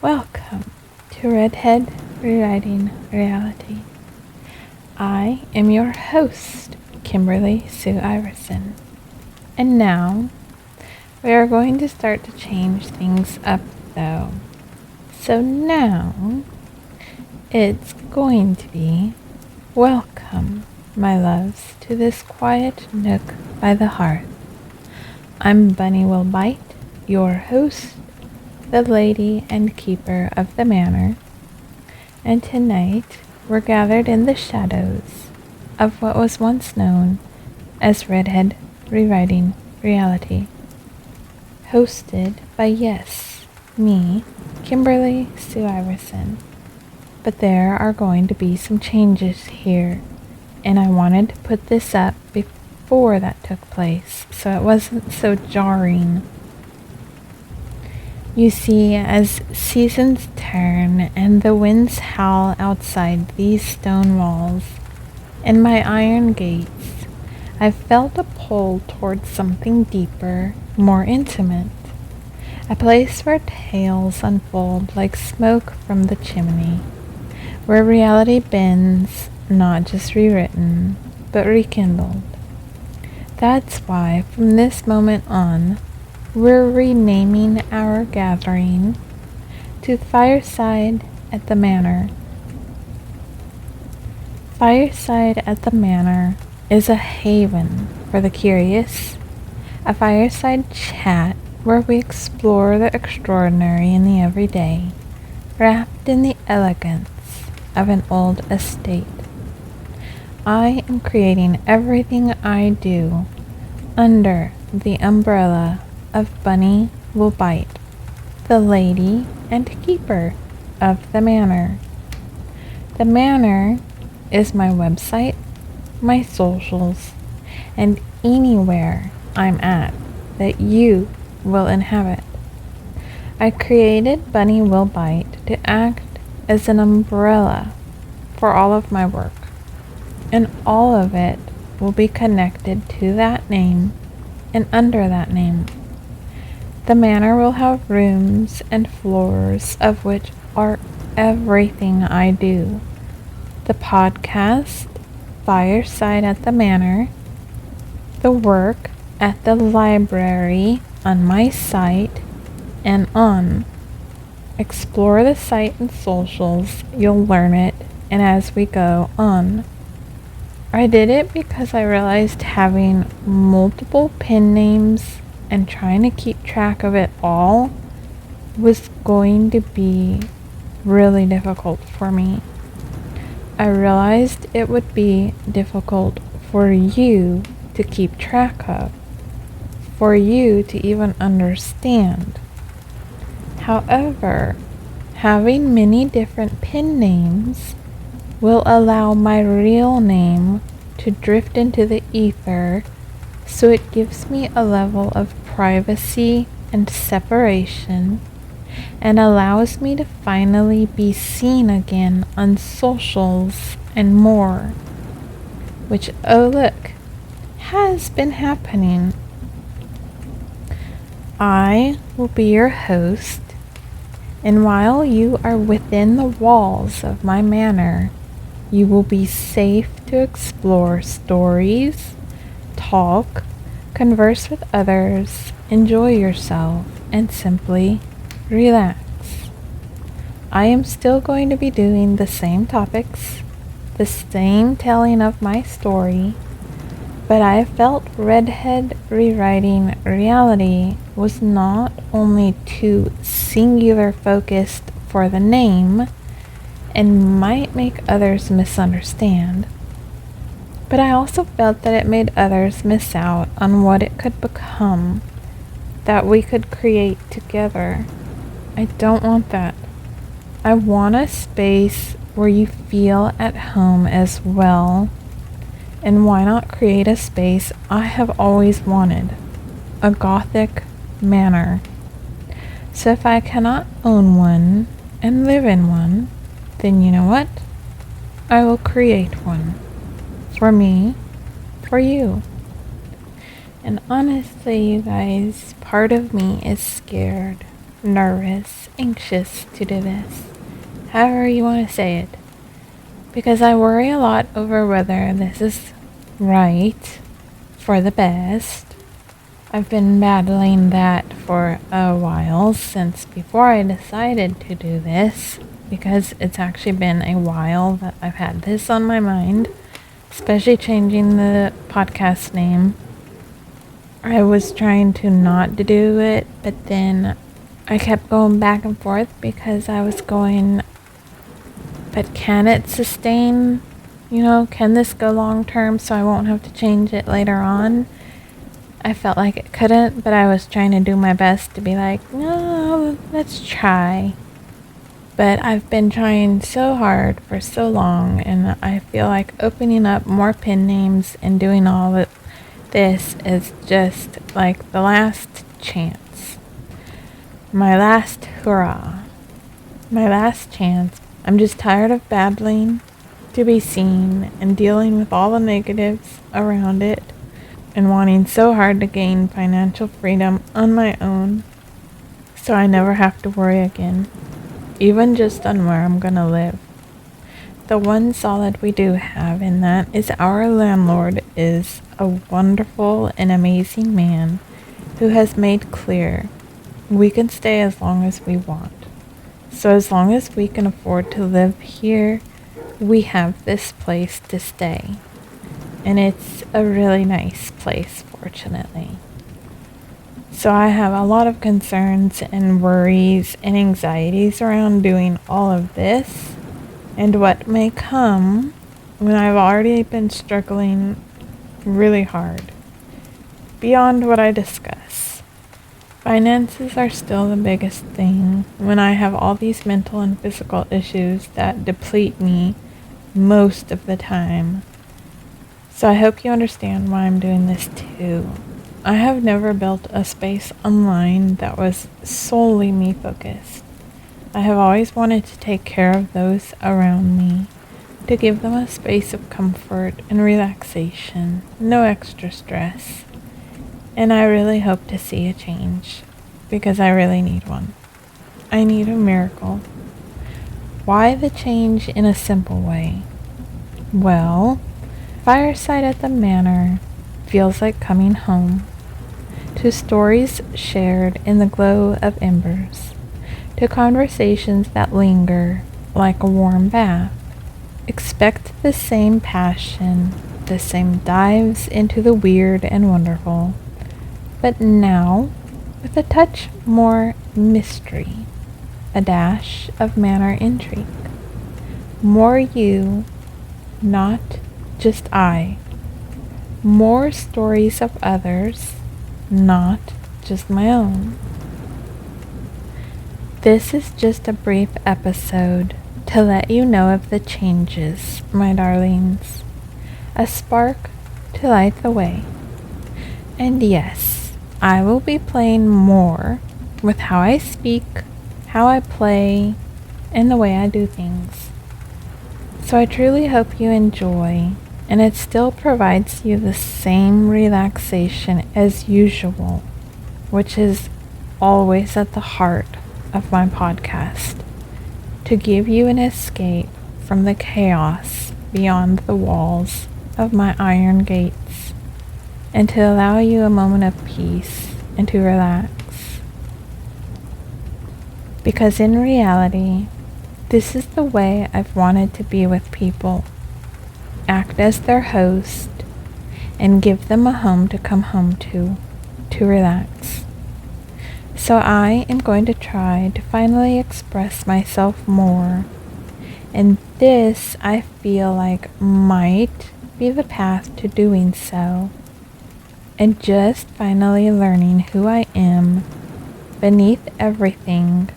Welcome to Redhead Rewriting Reality. I am your host, Kimberly Sue Iverson. And now, we are going to start to change things up though. So now, it's going to be welcome, my loves, to this quiet nook by the hearth. I'm Bunny Will Bite, your host, the lady and keeper of the manor, and tonight we're gathered in the shadows of what was once known as Redhead Rewriting Reality, hosted by, yes, me, Kimberly Sue Iverson. But there are going to be some changes here, and I wanted to put this up before that took place so it wasn't so jarring. You see, as seasons turn and the winds howl outside these stone walls and my iron gates, I've felt a pull towards something deeper, more intimate. A place where tales unfold like smoke from the chimney, where reality bends, not just rewritten, but rekindled. That's why, from this moment on, we're renaming our gathering to Fireside at the Manor. Fireside at the Manor is a haven for the curious, a fireside chat where we explore the extraordinary in the everyday, wrapped in the elegance of an old estate. I am creating everything I do under the umbrella of Bunny Will Bite, the lady and keeper of the manor. The manor is my website, my socials, and anywhere I'm at that you will inhabit. I created Bunny Will Bite to act as an umbrella for all of my work, and all of it will be connected to that name and under that name. The manor will have rooms and floors of which are everything I do. The podcast, Fireside at the Manor, the work at the library on my site and on. Explore the site and socials, you'll learn it, and as we go on. I did it because I realized having multiple pen names and trying to keep track of it all was going to be really difficult for me. I realized it would be difficult for you to keep track of, for you to even understand. However, having many different pen names will allow my real name to drift into the ether, so it gives me a level of privacy and separation and allows me to finally be seen again on socials and more, which, oh look, has been happening. I will be your host, and while you are within the walls of my manor, you will be safe to explore stories, talk, converse with others, enjoy yourself, and simply relax. I am still going to be doing the same topics, the same telling of my story, but I felt Redhead Rewriting Reality was not only too singular focused for the name and might make others misunderstand, but I also felt that it made others miss out on what it could become, that we could create together. I don't want that. I want a space where you feel at home as well. And why not create a space I have always wanted, a Gothic manor? So if I cannot own one and live in one, then you know what? I will create one. For me, for you. And honestly, you guys, part of me is scared, nervous, anxious to do this, however you want to say it, because I worry a lot over whether this is right for the best. I've been battling that for a while since before I decided to do this, because it's actually been a while that I've had this on my mind, especially changing the podcast name. I was trying to not do it, but then I kept going back and forth because I was going, but can it sustain? Can this go long term so I won't have to change it later on? I felt like it couldn't, but I was trying to do my best to be like, no, let's try. But I've been trying so hard for so long, and I feel like opening up more pen names and doing all of this is just like the last chance. My last hurrah. My last chance. I'm just tired of babbling to be seen and dealing with all the negatives around it and wanting so hard to gain financial freedom on my own so I never have to worry again, even just on where I'm gonna live. The one solid we do have in that is our landlord is a wonderful and amazing man who has made clear we can stay as long as we want. So as long as we can afford to live here, we have this place to stay. And it's a really nice place, fortunately. So I have a lot of concerns and worries and anxieties around doing all of this and what may come when I've already been struggling really hard, beyond what I discuss. Finances are still the biggest thing when I have all these mental and physical issues that deplete me most of the time. So I hope you understand why I'm doing this too. I have never built a space online that was solely me focused. I have always wanted to take care of those around me, to give them a space of comfort and relaxation, no extra stress. And I really hope to see a change, because I really need one. I need a miracle. Why the change in a simple way? Well, fireside at the manor feels like coming home, to stories shared in the glow of embers, to conversations that linger like a warm bath. Expect the same passion, the same dives into the weird and wonderful, but now with a touch more mystery, a dash of manor intrigue. More you, not just I. More stories of others, not just my own. This is just a brief episode to let you know of the changes, my darlings. A spark to light the way. And yes, I will be playing more with how I speak, how I play, and the way I do things. So I truly hope you enjoy, and it still provides you the same relaxation as usual, which is always at the heart of my podcast, to give you an escape from the chaos beyond the walls of my iron gates, and to allow you a moment of peace and to relax. Because in reality, this is the way I've wanted to be with people. Act as their host and give them a home to come home to relax. So I am going to try to finally express myself more, and this I feel like might be the path to doing so, and just finally learning who I am beneath everything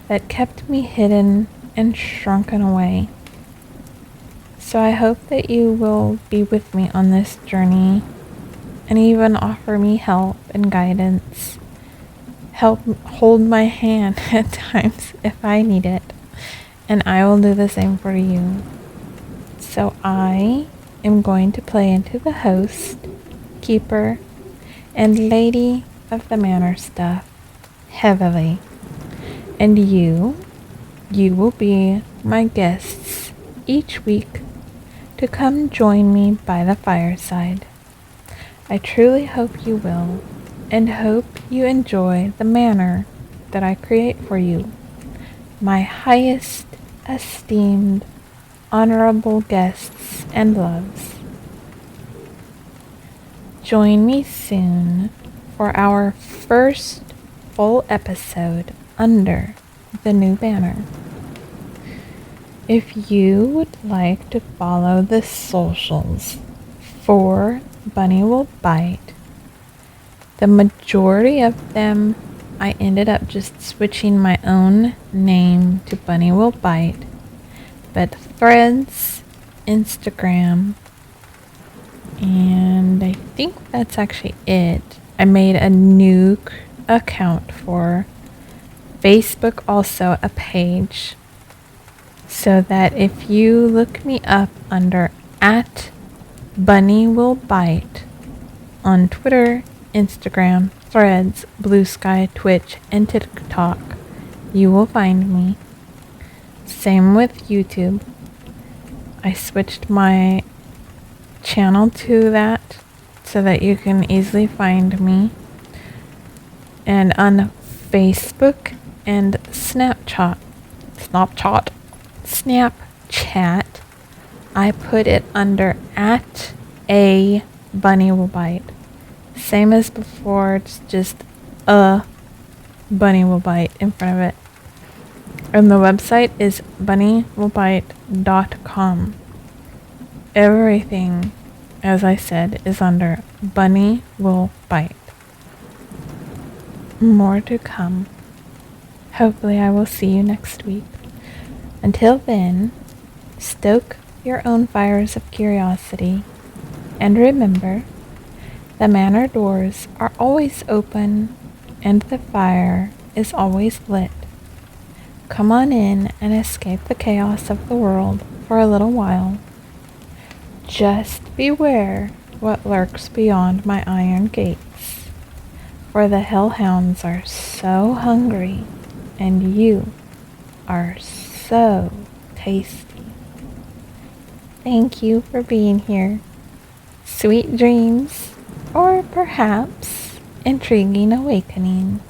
that kept me hidden and shrunken away. So I hope that you will be with me on this journey and even offer me help and guidance. Help hold my hand at times if I need it, and I will do the same for you. So I am going to play into the host, keeper, and lady of the manor stuff heavily. And you will be my guests each week to come join me by the fireside. I truly hope you will, and hope you enjoy the manner that I create for you, my highest esteemed, honorable guests and loves. Join me soon for our first full episode under the new banner. If you would like to follow the socials for Bunny Will Bite, the majority of them I ended up just switching my own name to Bunny Will Bite, but Threads, Instagram, and I think that's actually it. I made a new account for Facebook, also a page, so that if you look me up under @BunnyWillBite on Twitter, Instagram, Threads, Blue Sky, Twitch, and TikTok, you will find me. Same with YouTube. I switched my channel to that so that you can easily find me. And on Facebook and Snapchat, I put it under @ABunnyWillBite. Same as before, it's just a Bunny Will Bite in front of it. And the website is bunnywillbite.com. Everything, as I said, is under Bunny Will Bite. More to come. Hopefully I will see you next week. Until then, stoke your own fires of curiosity, and remember, the manor doors are always open and the fire is always lit. Come on in and escape the chaos of the world for a little while. Just beware what lurks beyond my iron gates, for the hellhounds are so hungry and you are so tasty. Thank you for being here. Sweet dreams, or perhaps intriguing awakening.